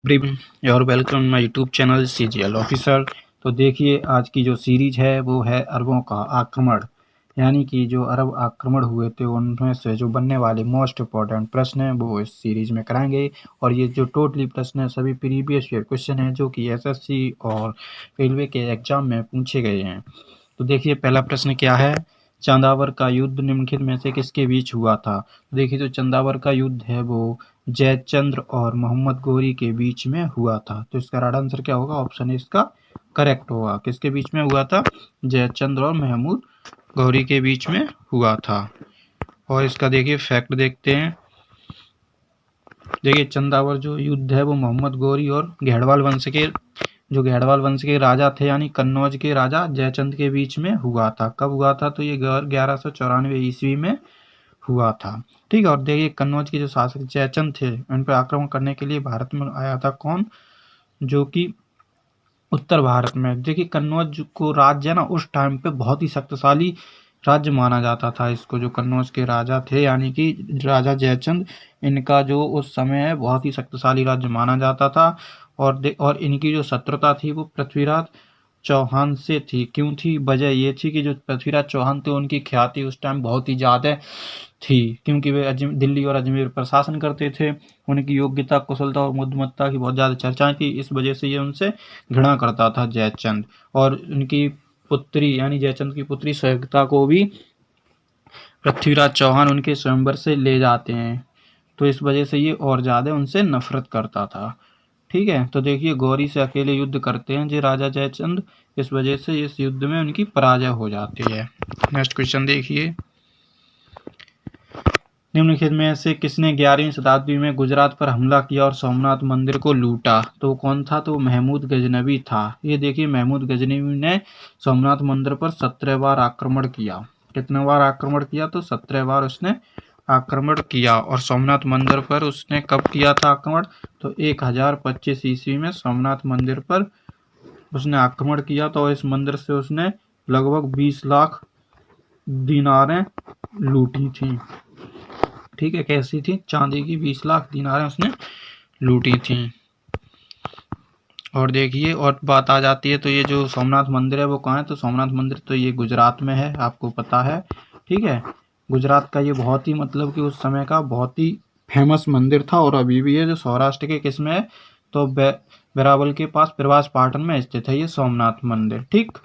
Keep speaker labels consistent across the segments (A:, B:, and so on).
A: Your welcome my YouTube channel CGL officer. तो देखिए, आज की जो सीरीज है वो है अरबों का आक्रमण, यानी कि जो अरब आक्रमण हुए थे उनमें से जो बनने वाले मोस्ट इम्पॉर्टेंट प्रश्न हैं वो इस सीरीज में कराएंगे। और ये जो टोटली प्रश्न है सभी प्रीवियस ईयर क्वेश्चन हैं जो कि SSC और रेलवे के एग्जाम में पूछे गए हैं। तो देखिए, पहला प्रश्न क्या है, चंदावर का युद्ध निम्नलिखित में से किसके बीच हुआ था। तो देखिए, जो चंदावर का युद्ध है वो जयचंद्र और मोहम्मद गौरी के बीच में हुआ था। तो इसका राइट आंसर क्या होगा, ऑप्शन इसका करेक्ट होगा। किसके बीच में हुआ था, जयचंद्र और महमूद गौरी के बीच में हुआ था। और इसका देखिए फैक्ट देखते हैं। देखिए, चंदावर जो युद्ध है वो मोहम्मद गौरी और घेड़वाल वंश के राजा थे, यानी कन्नौज के राजा जयचंद के बीच में हुआ था। कब हुआ था, तो ये 1194 ईस्वी में हुआ था। ठीक है। और देखिए, कन्नौज के जो शासक जयचंद थे उन पर आक्रमण करने के लिए भारत में आया था कौन, जो कि उत्तर भारत में। देखिए, कन्नौज को राज्य है ना उस टाइम पे बहुत ही शक्तिशाली राज्य माना जाता था इसको। जो कन्नौज के राजा थे यानी कि राजा जयचंद, इनका जो उस समय है बहुत ही शक्तिशाली राज्य माना जाता था। और इनकी जो शत्रुता थी वो पृथ्वीराज चौहान से थी। क्यों थी, वजह ये थी कि जो पृथ्वीराज चौहान थे उनकी ख्याति उस टाइम बहुत ही ज़्यादा थी, क्योंकि वे दिल्ली और अजमेर पर शासन करते थे। उनकी योग्यता, कुशलता और बुद्धिमत्ता की बहुत ज़्यादा चर्चाएं थी। इस वजह से ये उनसे घृणा करता था जयचंद। और उनकी पुत्री यानी जयचंद की पुत्री सयुक्ता को भी पृथ्वीराज चौहान उनके स्वयंवर से ले जाते हैं। तो इस वजह से ये और ज़्यादा उनसे नफरत करता था। ठीक है। तो देखिए, गौरी से अकेले युद्ध करते हैं जो राजा जयचंद, इस वजह से इस युद्ध में उनकी पराजय हो जाती है। नेक्स्ट क्वेश्चन देखिए, निम्नलिखित में से किसने 11वीं शताब्दी में गुजरात पर हमला किया और सोमनाथ मंदिर को लूटा। तो कौन था, तो महमूद गजनवी था। ये देखिए, महमूद गजनवी ने सोमनाथ मंदिर पर 17 बार आक्रमण किया। कितने बार आक्रमण किया, तो 17 बार उसने आक्रमण किया। और सोमनाथ मंदिर पर उसने कब किया था आक्रमण, तो 1025 ईस्वी में सोमनाथ मंदिर पर उसने आक्रमण किया। तो इस मंदिर से उसने लगभग 20 लाख दीनारें लूटी थी। ठीक है, कैसी थी, चांदी की 20 लाख दीनारें उसने लूटी थी। और देखिए, और बात आ जाती है, तो ये जो सोमनाथ मंदिर है वो कहाँ है, तो सोमनाथ मंदिर तो ये गुजरात में है, आपको पता है। ठीक है, गुजरात का ये बहुत ही मतलब कि उस समय का बहुत ही फेमस मंदिर था। और अभी भी है, जो सौराष्ट्र के किस में है, तो वेरावल के पास प्रवास पाटन में स्थित है ये सोमनाथ मंदिर। ठीक।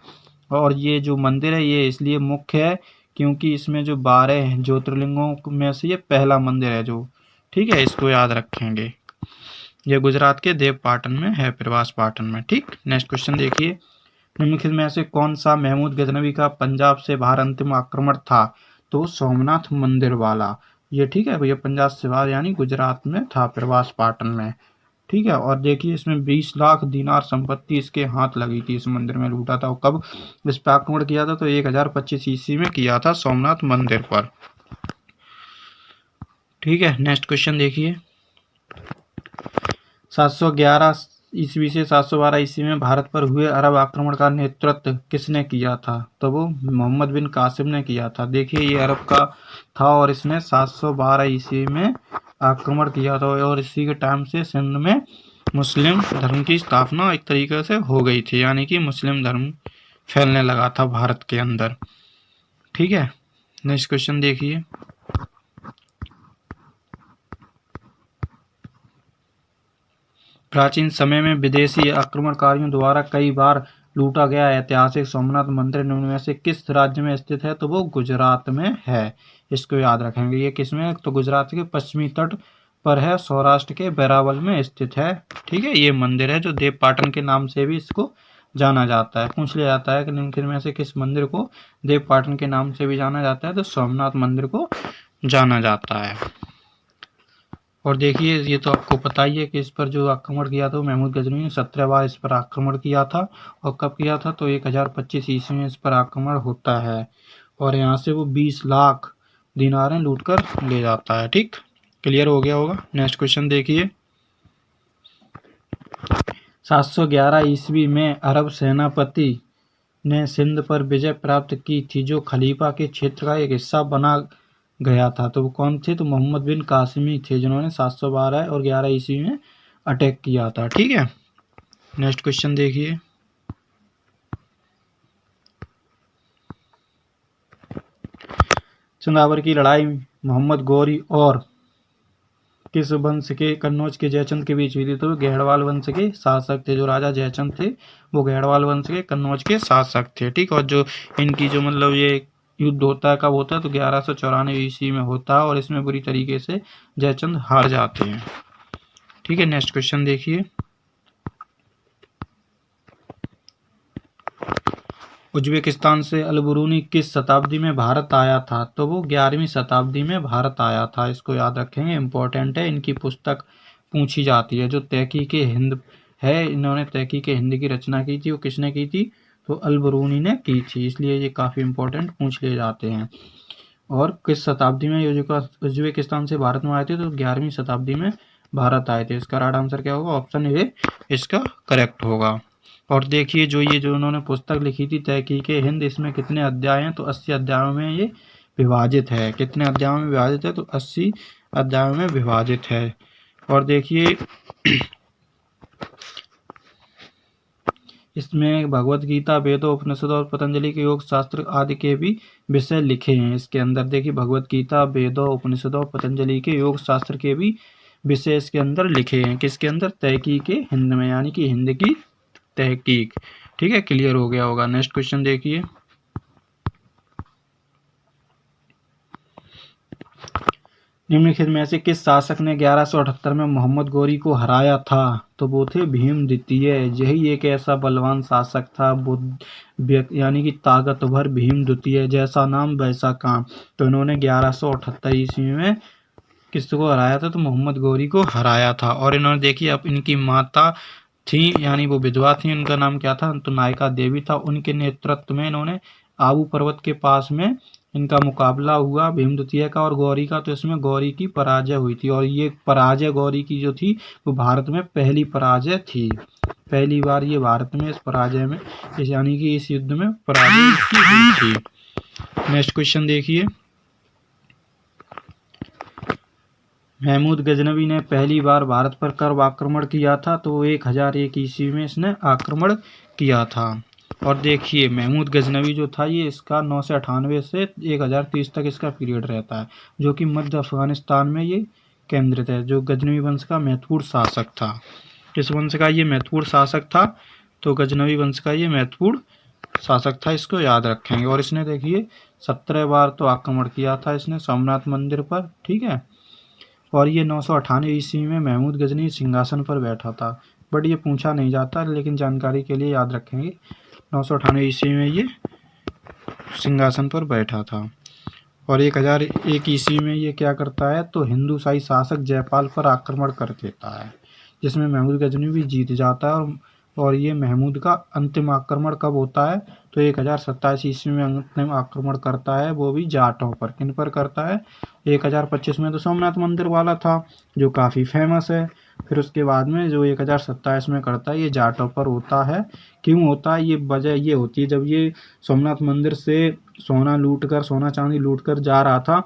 A: और ये जो मंदिर है ये इसलिए मुख्य है क्योंकि इसमें जो 12 ज्योतिर्लिंगों में से ये पहला मंदिर है जो। ठीक है, इसको याद रखेंगे। ये गुजरात के देव पाटन में है, प्रवास पाटन में। ठीक। नेक्स्ट क्वेश्चन देखिए, निम्नलिखित में से कौन सा महमूद गजनवी का पंजाब से बाहर अंतिम आक्रमण था, तो सोमनाथ मंदिर वाला ये। ठीक है भैया, पंजाब से बाहर यानी गुजरात में था, प्रवास पाटन में। ठीक है। और देखिए, इसमें 20 लाख दीनार संपत्ति इसके हाथ लगी थी, इस मंदिर में लूटा था। और कब इस पर आक्रमण किया था, तो 1025 ईस्वी में किया था सोमनाथ मंदिर पर। ठीक है। नेक्स्ट क्वेश्चन देखिए, 711 ईस्वी से 712 ईस्वी में भारत पर हुए अरब आक्रमण का नेतृत्व किसने किया था, तो वो मोहम्मद बिन कासिम ने किया था। देखिए, ये अरब का था और इसने 712 ईस्वी में आक्रमण किया था। और इसी के टाइम से सिंध में मुस्लिम धर्म की स्थापना एक तरीके से हो गई थी, यानी कि मुस्लिम धर्म फैलने लगा था भारत के अंदर। ठीक है। नेक्स्ट क्वेश्चन देखिए, प्राचीन समय में विदेशी आक्रमणकारियों द्वारा कई बार लूटा गया ऐतिहासिक सोमनाथ मंदिर निम्न में से किस राज्य में स्थित है, तो वो गुजरात में है। इसको याद रखेंगे। ये किस में, तो गुजरात के पश्चिमी तट पर है, सौराष्ट्र के वेरावल में स्थित है। ठीक है, ये मंदिर है जो देव पाटन के नाम से भी इसको जाना जाता है। पूछ लिया जाता है कि निम्नलिखित में से किस मंदिर को देव पाटन के नाम से भी जाना जाता है, तो सोमनाथ मंदिर को जाना जाता है। और देखिए, ये तो आपको पता ही है कि इस पर जो आक्रमण किया था महमूद गजनवी ने 17 बार इस पर आक्रमण किया था। और कब किया था, तो 1025 ईस्वी में इस पर आक्रमण होता है। और यहाँ से वो 20 लाख दीनारें लूट कर ले जाता है। ठीक, क्लियर हो गया होगा। नेक्स्ट क्वेश्चन देखिए, 711 ईस्वी में अरब सेनापति ने सिंध पर विजय प्राप्त की थी जो खलीफा के क्षेत्र का एक हिस्सा बना गया था। तो वो कौन थे, तो मोहम्मद बिन कासिमी थे, जिन्होंने 712 और 11 ईस्वी में अटैक किया था। ठीक है, नेक्स्ट क्वेश्चन देखिए। चंदावर की लड़ाई मोहम्मद गौरी और किस वंश के कन्नौज के जयचंद के बीच हुई थी? तो घेड़वाल वंश के शासक थे। जो राजा जयचंद थे वो घेड़वाल वंश के कन्नौज के शासक थे। ठीक, और जो इनकी जो मतलब ये युद्ध होता है कब होता है? तो 1194 ईस्वी में होता है और इसमें बुरी तरीके से जयचंद हार जाते हैं। ठीक है, नेक्स्ट क्वेश्चन देखिए। उज्बेकिस्तान से अलबरूनी किस शताब्दी में भारत आया था? तो वो 11वीं शताब्दी में भारत आया था। इसको याद रखेंगे, इंपॉर्टेंट है। इनकी पुस्तक पूछी जाती है। जो तहकीक हिंद है, इन्होंने तहकीक हिंद की रचना की थी, वो किसने की थी? तो अलबरूनी ने की थी, इसलिए ये काफ़ी इंपॉर्टेंट पूछ लिए जाते हैं। और किस शताब्दी में उज्बेकिस्तान से भारत में आए थे? तो 11वीं शताब्दी में भारत आए थे। इसका राइट आंसर क्या होगा? ऑप्शन ए इसका करेक्ट होगा। और देखिए जो उन्होंने पुस्तक लिखी थी तहकीक हिंद, इसमें कितने अध्याय हैं? तो 80 अध्यायों में ये विभाजित है। कितने अध्यायों में विभाजित है? तो 80 अध्यायों में विभाजित है। और देखिए इसमें भगवत गीता, वेदों, उपनिषद और पतंजलि के योग शास्त्र आदि के भी विषय लिखे हैं। इसके अंदर देखिए भगवत गीता, वेदों, उपनिषदों, पतंजलि के योग शास्त्र के भी विषय इसके अंदर लिखे हैं। किसके अंदर? तहकीक हिंद में, यानी कि हिंद की तहकीक। ठीक है, क्लियर हो गया होगा। नेक्स्ट क्वेश्चन देखिए। निम्नलिखित में से किस शासक ने 1178 में मोहम्मद गौरी को हराया था? तो वो थे भीम द्वितीय। यही एक ऐसा बलवान शासक था, यानी कि ताकतवर भीम द्वितीय। जैसा नाम वैसा काम। तो इन्होंने 1178 ईस्वी में किसको हराया था? तो मोहम्मद गौरी को हराया था। और इन्होंने देखिए अब इनकी माता थी, यानी वो विधवा थी, उनका नाम क्या था? तो नायका देवी था। उनके नेतृत्व में इन्होंने आबू पर्वत के पास में इनका मुकाबला हुआ भीम द्वितीय का और गौरी का। तो इसमें गौरी की पराजय हुई थी, और ये पराजय गौरी की जो थी वो भारत में पहली पराजय थी। पहली बार ये भारत में इस पराजय में यानी कि इस युद्ध में पराजय इसकी हुई थी। नेक्स्ट क्वेश्चन देखिए। महमूद गजनवी ने पहली बार भारत पर कब आक्रमण किया था? तो 1001 ईस्वी में इसने आक्रमण किया था। और देखिए महमूद गजनवी जो था ये इसका 998 से 1030 तक इसका पीरियड रहता है, जो कि मध्य अफगानिस्तान में ये केंद्रित है। जो गजनवी वंश का महत्वपूर्ण शासक था। किस वंश का ये महत्वपूर्ण शासक था? तो गजनवी वंश का ये महत्वपूर्ण शासक था। इसको याद रखेंगे। और इसने देखिए 17 बार तो आक्रमण किया था इसने सोमनाथ मंदिर पर। ठीक है, और ये 998 ईस्वी में महमूद गजनी सिंहासन पर बैठा था। बट ये पूछा नहीं जाता, लेकिन जानकारी के लिए याद रखेंगे 998 ईस्वी में ये सिंहासन पर बैठा था। और 1001 ईस्वी में ये क्या करता है? तो हिंदू शाही शासक जयपाल पर आक्रमण कर देता है, जिसमें महमूद गजनी भी जीत जाता है। और ये महमूद का अंतिम आक्रमण कब होता है? तो 1027 ईस्वी में अंतिम आक्रमण करता है, वो भी जाटों पर। किन पर करता है? 1025 में तो सोमनाथ मंदिर वाला था, जो काफ़ी फेमस है। फिर उसके बाद में जो 1027 में करता है ये जाटों पर होता है। क्यों होता है? ये वजह ये होती है, जब ये सोमनाथ मंदिर से सोना चांदी लूट कर जा रहा था,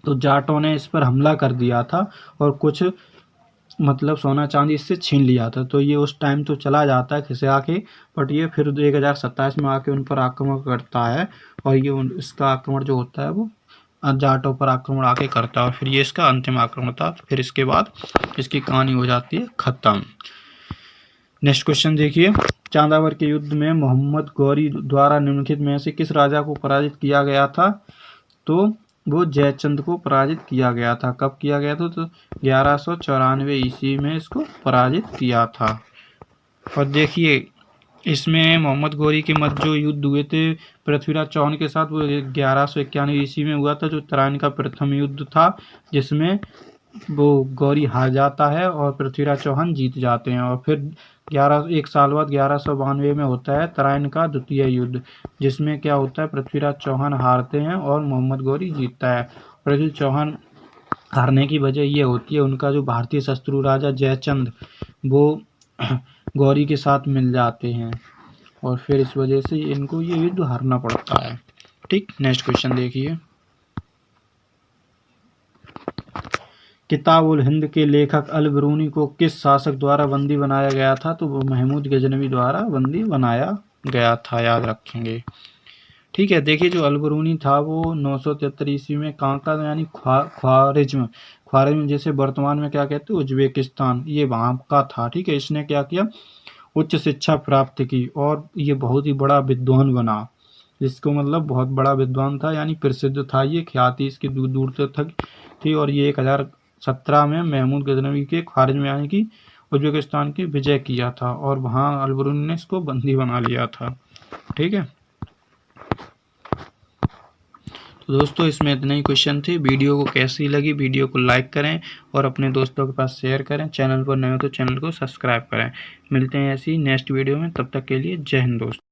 A: तो जाटों ने इस पर हमला कर दिया था और कुछ मतलब सोना चांदी इससे छीन लिया था। तो ये उस टाइम तो चला जाता है खिसिया के, बट ये फिर 1027 में आके उन पर आक्रमण करता है। और ये इसका आक्रमण जो होता है वो जाटों पर आक्रमण आके करता है, और फिर ये इसका अंतिम आक्रमण था। फिर इसके बाद इसकी कहानी हो जाती है खत्म। नेक्स्ट क्वेश्चन देखिए। चांदावर के युद्ध में मोहम्मद गौरी द्वारा निम्नलिखित में से किस राजा को पराजित किया गया था? तो वो जयचंद को पराजित किया गया था। कब किया गया था? तो 1194 ईस्वी में इसको पराजित किया था। और देखिए इसमें मोहम्मद गौरी के मध्य जो युद्ध हुए थे पृथ्वीराज चौहान के साथ, वो 1191 ईस्वी में हुआ था, जो तराइन का प्रथम युद्ध था, जिसमें वो गौरी हार जाता है और पृथ्वीराज चौहान जीत जाते हैं। और फिर एक साल बाद 1192 में होता है तराइन का द्वितीय युद्ध, जिसमें क्या होता है? पृथ्वीराज चौहान हारते हैं और मोहम्मद गौरी जीतता है। पृथ्वी चौहान हारने की वजह ये होती है, उनका जो भारतीय शत्रु राजा जयचंद वो गौरी के साथ मिल जाते हैं, और फिर इस वजह से इनको ये युद्ध हारना पड़ता है। ठीक, नेक्स्ट क्वेश्चन देखिए। किताब उल हिंद के लेखक अल बिरूनी को किस शासक द्वारा बंदी बनाया गया था? तो वो महमूद गजनवी द्वारा बंदी बनाया गया था, याद रखेंगे। ठीक है, देखिए जो अल बिरूनी था वो 973 ईस्वी में कहाँ का, यानी ख्वारिज्म जैसे वर्तमान में क्या कहते हैं उज्बेकिस्तान, ये वहाँ का था। ठीक है, इसने क्या किया, उच्च शिक्षा प्राप्त की और ये बहुत ही बड़ा विद्वान बना, जिसको मतलब बहुत बड़ा विद्वान था, यानी प्रसिद्ध था, ये ख्याति इसकी दूर दूर तक थी। और ये 1017 में महमूद गजनवी के ख्वारिज्म यानी कि उज्बेकिस्तान की विजय किया था और वहाँ अल बिरूनी ने इसको बंदी बना लिया था। ठीक है, तो दोस्तों इसमें इतने ही क्वेश्चन थे। वीडियो को कैसी लगी, वीडियो को लाइक करें और अपने दोस्तों के पास शेयर करें। चैनल पर नए हो तो चैनल को सब्सक्राइब करें। मिलते हैं ऐसी नेक्स्ट वीडियो में, तब तक के लिए जय हिंद दोस्तों।